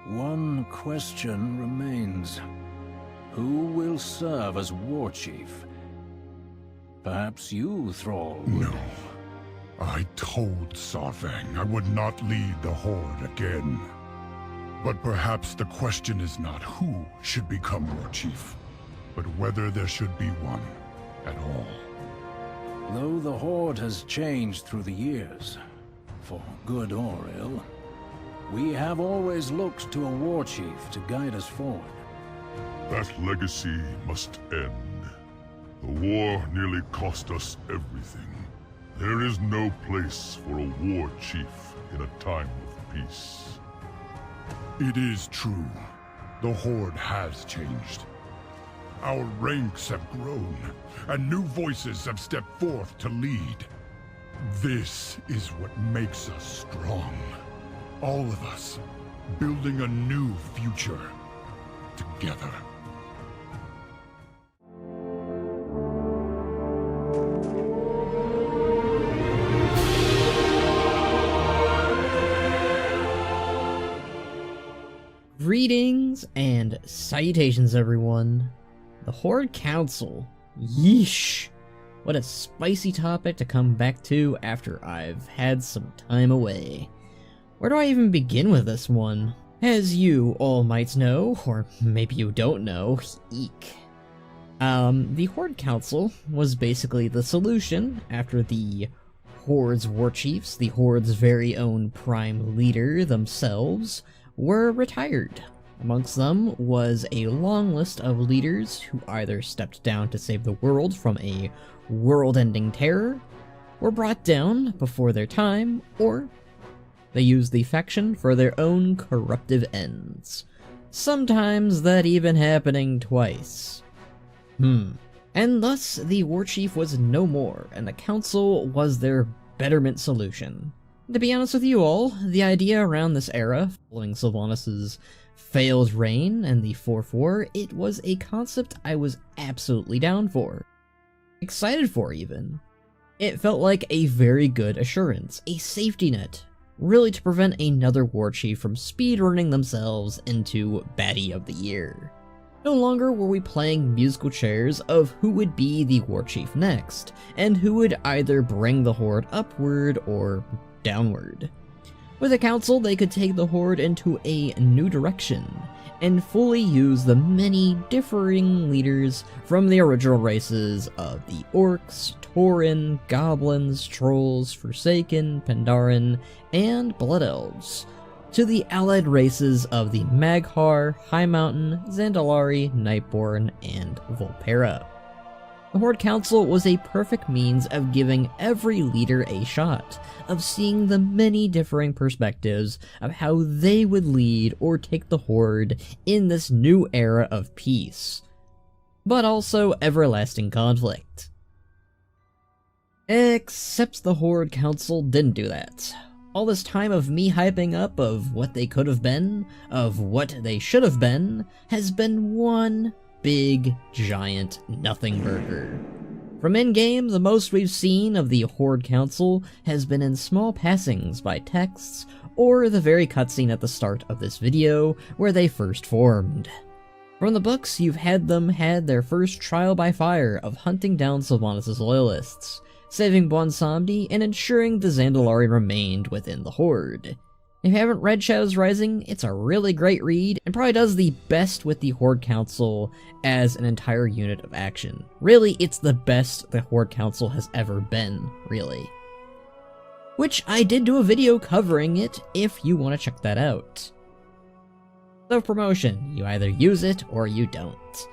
One question remains. Who will serve as Warchief? Perhaps you, Thrall, would... No. I told Sarvang I would not lead the Horde again. But perhaps the question is not who should become Warchief, but whether there should be one at all. Though the Horde has changed through the years, for good or ill, we have always looked to a Warchief to guide us forward. That legacy must end. The war nearly cost us everything. There is no place for a war chief in a time of peace. It is true. The Horde has changed. Our ranks have grown, and new voices have stepped forth to lead. This is what makes us strong. All of us, building a new future, together. Greetings and salutations, everyone. The Horde Council. Yeesh. What a spicy topic to come back to after I've had some time away. Where do I even begin with this one? As you all might know, or maybe you don't know, eek. The Horde Council was basically the solution after the Horde's Warchiefs, the Horde's very own prime leader themselves, were retired. Amongst them was a long list of leaders who either stepped down to save the world from a world-ending terror, were brought down before their time, or they used the faction for their own corruptive ends. Sometimes that even happening twice. And thus the Warchief was no more, and the Council was their betterment solution. To be honest with you all, the idea around this era, following Sylvanas' failed reign and the 4-4, it was a concept I was absolutely down for. Excited for, even. It felt like a very good assurance, a safety net, really to prevent another Warchief from speedrunning themselves into Baddie of the Year. No longer were we playing musical chairs of who would be the Warchief next, and who would either bring the Horde upward or downward. With a council, they could take the Horde into a new direction, and fully use the many differing leaders from the original races of the Orcs, Tauren, Goblins, Trolls, Forsaken, Pandaren, and Blood Elves, to the allied races of the Mag'har, High Mountain, Zandalari, Nightborne, and Vulpera. The Horde Council was a perfect means of giving every leader a shot, of seeing the many differing perspectives of how they would lead or take the Horde in this new era of peace, but also everlasting conflict. Except the Horde Council didn't do that. All this time of me hyping up of what they could have been, of what they should have been, has been one big, giant nothing burger. From in-game, the most we've seen of the Horde Council has been in small passings by texts, or the very cutscene at the start of this video, where they first formed. From the books, you've had them had their first trial by fire of hunting down Sylvanas' loyalists, saving Bwonsamdi, and ensuring the Zandalari remained within the Horde. If you haven't read Shadows Rising, it's a really great read, and probably does the best with the Horde Council as an entire unit of action. Really, it's the best the Horde Council has ever been, really. Which I did do a video covering it, if you want to check that out. Self-promotion, you either use it or you don't.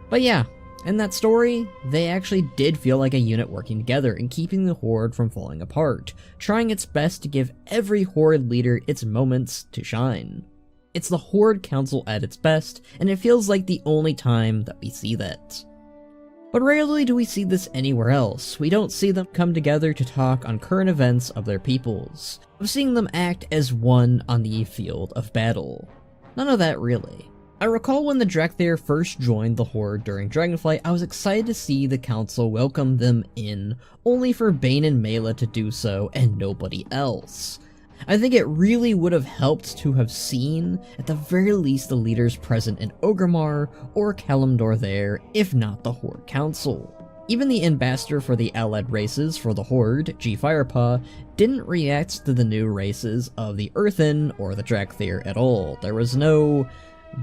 But yeah, in that story, they actually did feel like a unit working together and keeping the Horde from falling apart, trying its best to give every Horde leader its moments to shine. It's the Horde Council at its best, and it feels like the only time that we see that. But rarely do we see this anywhere else. We don't see them come together to talk on current events of their peoples, of seeing them act as one on the field of battle. None of that really. I recall when the Drakthir first joined the Horde during Dragonflight, I was excited to see the Council welcome them in, only for Bane and Mela to do so and nobody else. I think it really would have helped to have seen, at the very least, the leaders present in Orgrimmar or Kalimdor there, if not the Horde Council. Even the ambassador for the allied races for the Horde, G. Firepaw, didn't react to the new races of the Earthen or the Drakthir at all. There was no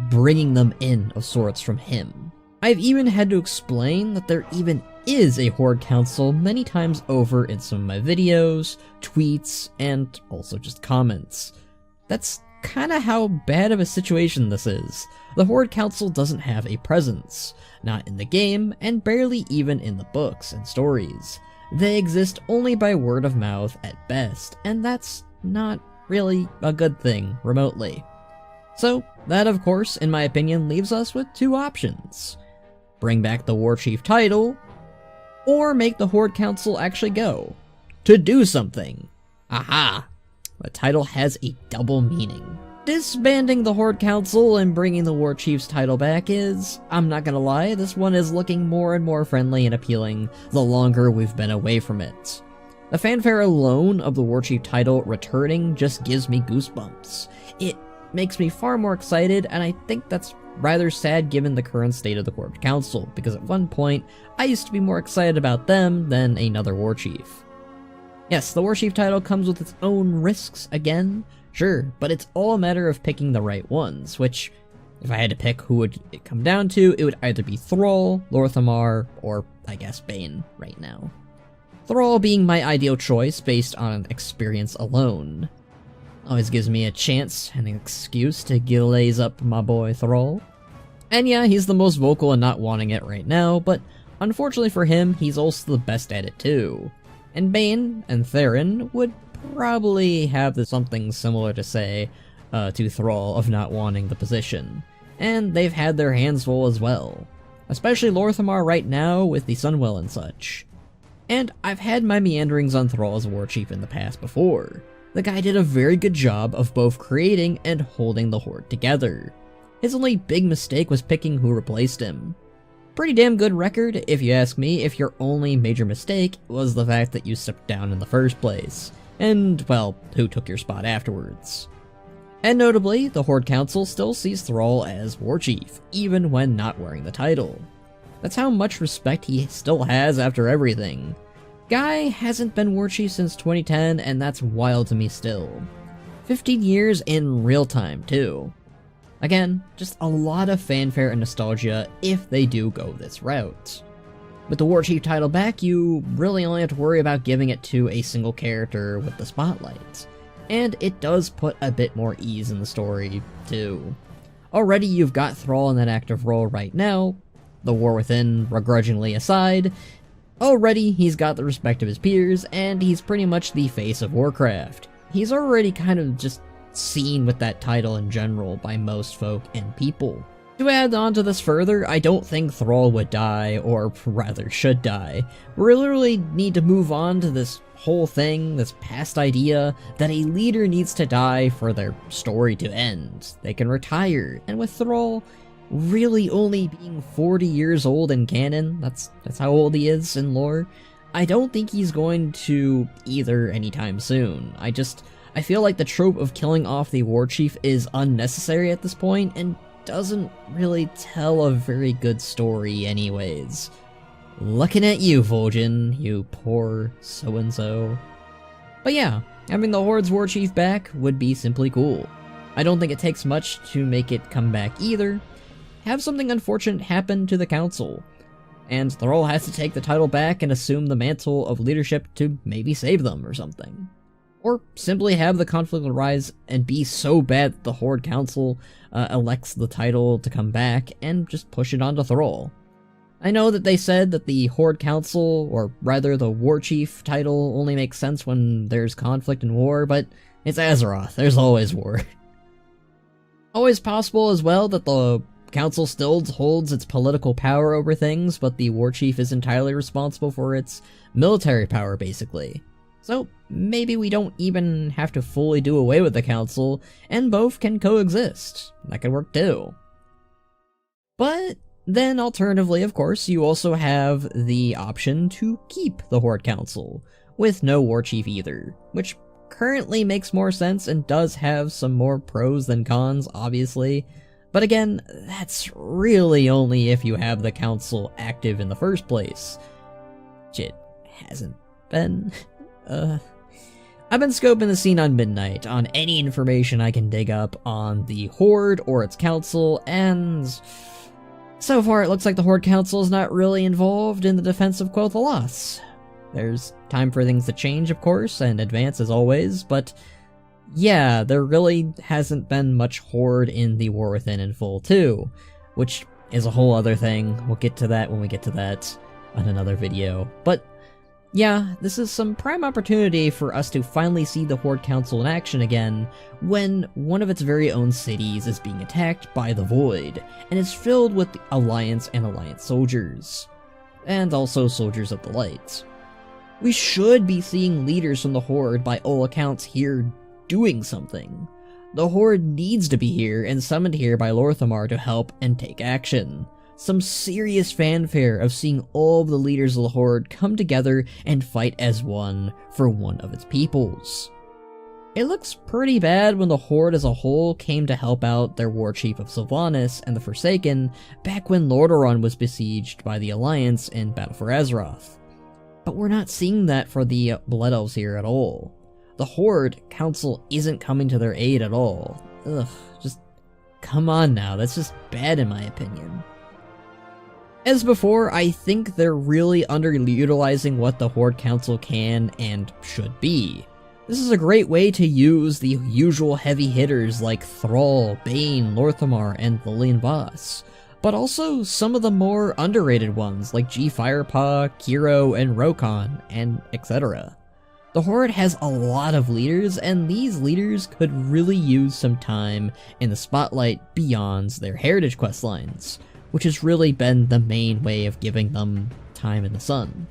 bringing them in of sorts from him. I've even had to explain that there even is a Horde Council many times over in some of my videos, tweets, and also just comments. That's kinda how bad of a situation this is. The Horde Council doesn't have a presence, not in the game, and barely even in the books and stories. They exist only by word of mouth at best, and that's not really a good thing remotely. So, that of course, in my opinion, leaves us with two options. Bring back the Warchief title, or make the Horde Council actually go. To do something. Aha! The title has a double meaning. Disbanding the Horde Council and bringing the Warchief's title back is, I'm not gonna lie, this one is looking more and more friendly and appealing the longer we've been away from it. The fanfare alone of the Warchief title returning just gives me goosebumps. It makes me far more excited, and I think that's rather sad given the current state of the Horde Council, because at one point, I used to be more excited about them than another Warchief. Yes, the Warchief title comes with its own risks again, sure, but it's all a matter of picking the right ones, which, if I had to pick who would it come down to, it would either be Thrall, Lor'themar, or, I guess, Bane right now. Thrall being my ideal choice based on experience alone. Always gives me a chance and an excuse to glaze up my boy Thrall. And yeah, he's the most vocal and not wanting it right now, but unfortunately for him, he's also the best at it too. And Bane and Theron would probably have something similar to say to Thrall of not wanting the position. And they've had their hands full as well. Especially Lor'themar right now with the Sunwell and such. And I've had my meanderings on Thrall as a Warchief in the past before. The guy did a very good job of both creating and holding the Horde together. His only big mistake was picking who replaced him. Pretty damn good record, if you ask me, if your only major mistake was the fact that you stepped down in the first place. And, well, who took your spot afterwards. And notably, the Horde Council still sees Thrall as Warchief, even when not wearing the title. That's how much respect he still has after everything. Guy hasn't been Warchief since 2010, and that's wild to me still. 15 years in real time, too. Again, just a lot of fanfare and nostalgia if they do go this route. With the Warchief title back, you really only have to worry about giving it to a single character with the spotlight. And it does put a bit more ease in the story, too. Already you've got Thrall in that active role right now, the War Within begrudgingly aside. Already he's got the respect of his peers, and he's pretty much the face of Warcraft. He's already kind of just seen with that title in general by most folk and people. To add on to this further, I don't think Thrall would die, or rather should die. We literally need to move on to this whole thing, this past idea, that a leader needs to die for their story to end. They can retire, and with Thrall really only being 40 years old in canon, that's how old he is in lore, I don't think he's going to either anytime soon. I feel like the trope of killing off the Warchief is unnecessary at this point, and doesn't really tell a very good story anyways. Looking at you, Vol'jin, you poor so-and-so. But yeah, having the Horde's Warchief back would be simply cool. I don't think it takes much to make it come back either. Have something unfortunate happen to the Council, and Thrall has to take the title back and assume the mantle of leadership to maybe save them or something. Or simply have the conflict arise and be so bad that the Horde Council elects the title to come back and just push it onto Thrall. I know that they said that the Horde Council, or rather the Warchief title, only makes sense when there's conflict and war, but it's Azeroth, there's always war. Always possible as well that the Council still holds its political power over things, but the Warchief is entirely responsible for its military power, basically. So maybe we don't even have to fully do away with the Council, and both can coexist. That could work too. But then alternatively, of course, you also have the option to keep the Horde Council, with no Warchief either, which currently makes more sense and does have some more pros than cons, obviously. But again, that's really only if you have the council active in the first place. Which it hasn't been. I've been scoping the scene on Midnight, on any information I can dig up on the Horde or its council, and so far it looks like the Horde Council is not really involved in the defense of Quel'thelas. There's time for things to change, of course, and advance as always, but yeah, there really hasn't been much Horde in the War Within in full too, which is a whole other thing. We'll get to that when we get to that on another video. But yeah, this is some prime opportunity for us to finally see the Horde Council in action again when one of its very own cities is being attacked by the Void, and is filled with Alliance and Alliance soldiers, and also soldiers of the Light. We should be seeing leaders from the Horde by all accounts here doing something. The Horde needs to be here and summoned here by Lor'themar to help and take action. Some serious fanfare of seeing all of the leaders of the Horde come together and fight as one for one of its peoples. It looks pretty bad when the Horde as a whole came to help out their Warchief of Sylvanas and the Forsaken back when Lordaeron was besieged by the Alliance in Battle for Azeroth. But we're not seeing that for the Blood Elves here at all. The Horde Council isn't coming to their aid at all. Ugh, just come on now, that's just bad in my opinion. As before, I think they're really underutilizing what the Horde Council can and should be. This is a great way to use the usual heavy hitters like Thrall, Bane, Lor'themar, and Lillian Voss, but also some of the more underrated ones like G Firepaw, Kiro, and Rokon, and etc. The Horde has a lot of leaders, and these leaders could really use some time in the spotlight beyond their heritage questlines, which has really been the main way of giving them time in the sun.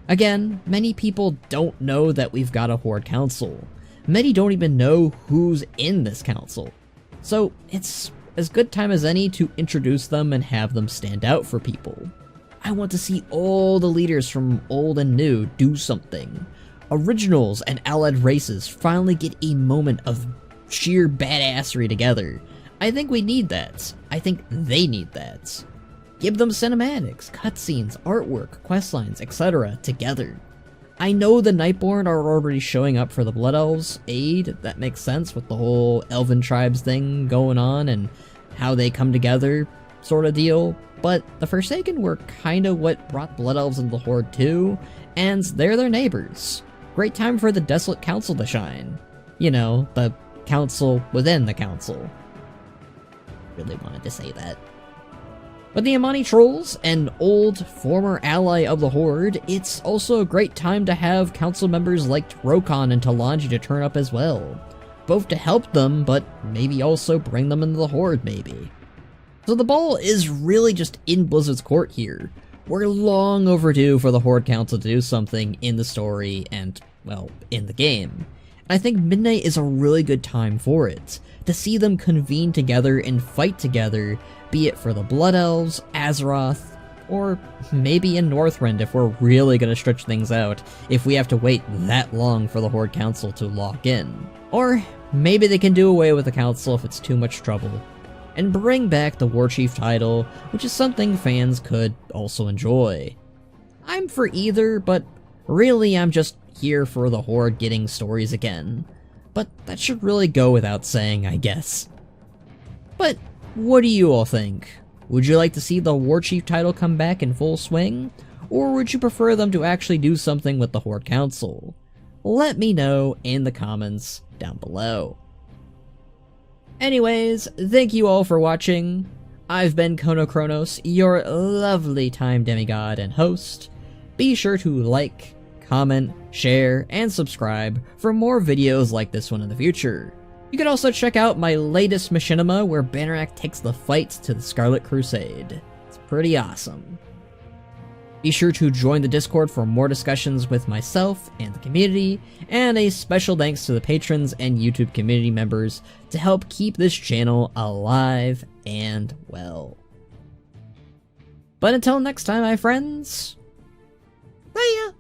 Again, many people don't know that we've got a Horde Council. Many don't even know who's in this council. So it's as good time as any to introduce them and have them stand out for people. I want to see all the leaders from old and new do something. Originals and allied races finally get a moment of sheer badassery together. I think we need that. I think they need that. Give them cinematics, cutscenes, artwork, questlines, etc. together. I know the Nightborn are already showing up for the Blood Elves aid. That makes sense with the whole Elven tribes thing going on and how they come together sort of deal. But the Forsaken were kinda what brought Blood Elves into the Horde too, and they're their neighbors. Great time for the Desolate Council to shine. You know, the council within the council. Really wanted to say that. But the Amani Trolls, an old former ally of the Horde, it's also a great time to have council members like Rokon and Talanji to turn up as well. Both to help them, but maybe also bring them into the Horde maybe. So the ball is really just in Blizzard's court here. We're long overdue for the Horde Council to do something in the story and, well, in the game. I think Midnight is a really good time for it, to see them convene together and fight together, be it for the Blood Elves, Azeroth, or maybe in Northrend if we're really gonna stretch things out, if we have to wait that long for the Horde Council to lock in. Or maybe they can do away with the Council if it's too much trouble, and bring back the Warchief title, which is something fans could also enjoy. I'm for either, but really I'm just here for the Horde getting stories again. But that should really go without saying, I guess. But what do you all think? Would you like to see the Warchief title come back in full swing? Or would you prefer them to actually do something with the Horde Council? Let me know in the comments down below. Anyways, thank you all for watching. I've been Chronos, your lovely time demigod and host. Be sure to like, comment, share, and subscribe for more videos like this one in the future. You can also check out my latest machinima where Bannerak takes the fight to the Scarlet Crusade. It's pretty awesome. Be sure to join the Discord for more discussions with myself and the community, and a special thanks to the patrons and YouTube community members to help keep this channel alive and well. But until next time, my friends, see ya!